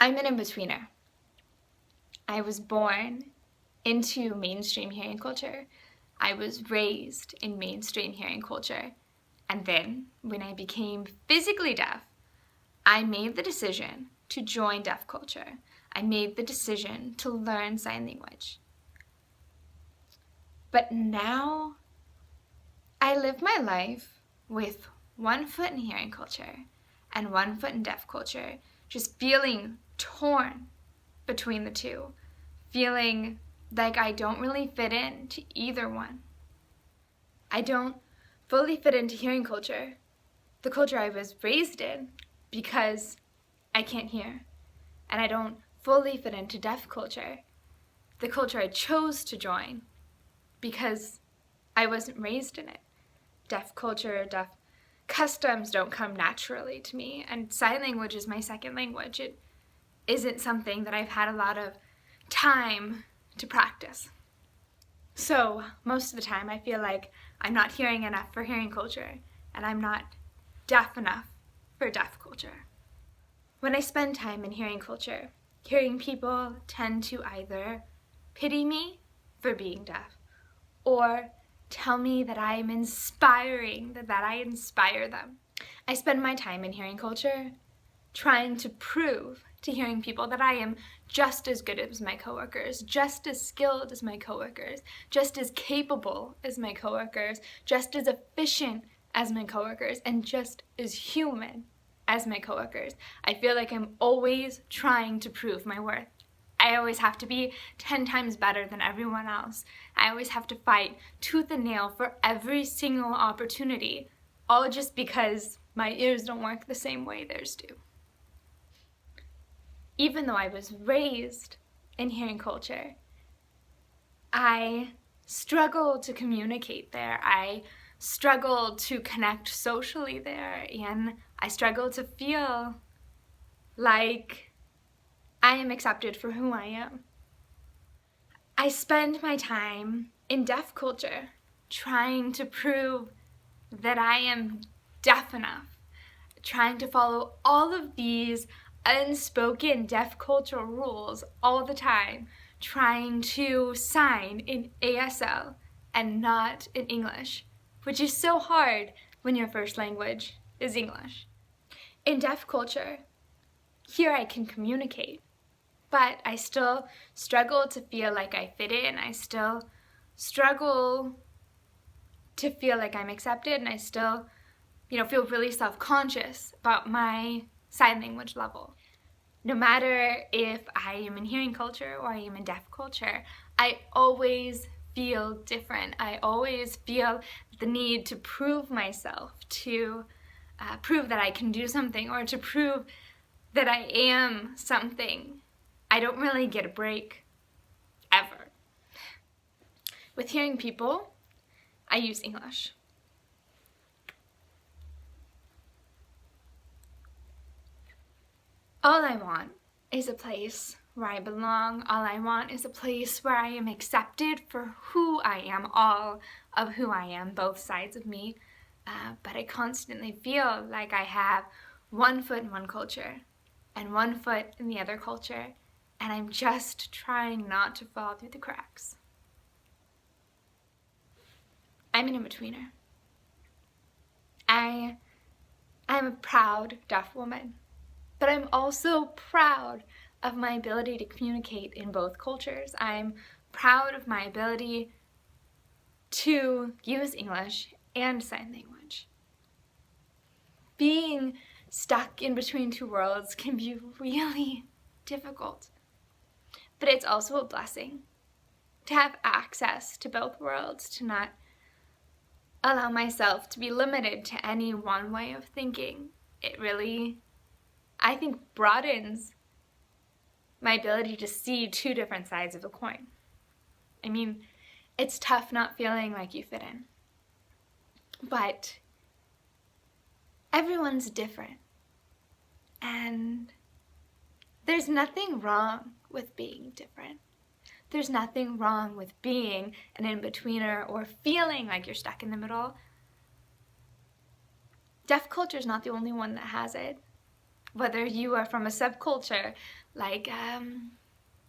I'm an in-betweener. I was born into mainstream hearing culture. I was raised in mainstream hearing culture. And then, when I became physically deaf, I made the decision to join deaf culture. I made the decision to learn sign language. But now, I live my life with one foot in hearing culture and one foot in deaf culture, just feeling torn between the two, feeling like I don't really fit into either one. I don't fully fit into hearing culture, the culture I was raised in, because I can't hear. And I don't fully fit into deaf culture, the culture I chose to join, because I wasn't raised in it. Deaf culture, deaf customs don't come naturally to me, and sign language is my second language. It isn't something that I've had a lot of time to practice. So most of the time I feel like I'm not hearing enough for hearing culture, and I'm not deaf enough for deaf culture. When I spend time in hearing culture, hearing people tend to either pity me for being deaf or tell me that I am inspiring, that I inspire them. I spend my time in hearing culture trying to prove to hearing people that I am just as good as my coworkers, just as skilled as my coworkers, just as capable as my coworkers, just as efficient as my coworkers, and just as human as my coworkers. I feel like I'm always trying to prove my worth. I always have to be 10 times better than everyone else. I always have to fight tooth and nail for every single opportunity, all just because my ears don't work the same way theirs do. Even though I was raised in hearing culture, I struggle to communicate there. I struggle to connect socially there, and I struggle to feel like I am accepted for who I am. I spend my time in deaf culture trying to prove that I am deaf enough, trying to follow all of these unspoken deaf cultural rules all the time, trying to sign in ASL and not in English, which is so hard when your first language is English. In deaf culture, here I can communicate, but I still struggle to feel like I fit in. I still struggle to feel like I'm accepted, and I still, feel really self-conscious about my sign language level. No matter if I am in hearing culture or I am in deaf culture, I always feel different. I always feel the need to prove myself, to prove that I can do something, or to prove that I am something. I don't really get a break, ever. With hearing people, I use English. All I want is a place where I belong. All I want is a place where I am accepted for who I am, all of who I am, both sides of me. But I constantly feel like I have one foot in one culture and one foot in the other culture, and I'm just trying not to fall through the cracks. I'm an in-betweener. I'm a proud deaf woman, but I'm also proud of my ability to communicate in both cultures. I'm proud of my ability to use English and sign language. Being stuck in between two worlds can be really difficult, but it's also a blessing to have access to both worlds, to not allow myself to be limited to any one way of thinking. It really, I think, broadens my ability to see two different sides of the coin. I mean, it's tough not feeling like you fit in, but everyone's different, and there's nothing wrong with being different. There's nothing wrong with being an in-betweener or feeling like you're stuck in the middle. Deaf culture is not the only one that has it. whether you are from a subculture like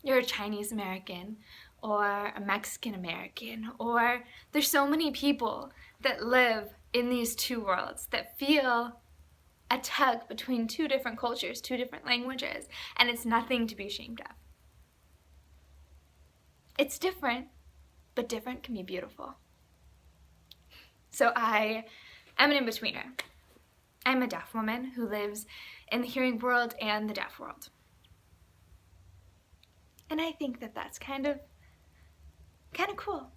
you're a Chinese American or a Mexican American, or there's so many people that live in these two worlds that feel a tug between two different cultures, two different languages, and it's nothing to be ashamed of. It's different, but different can be beautiful. So I am an in-betweener. I'm a deaf woman who lives in the hearing world and the deaf world. And I think that that's kind of cool.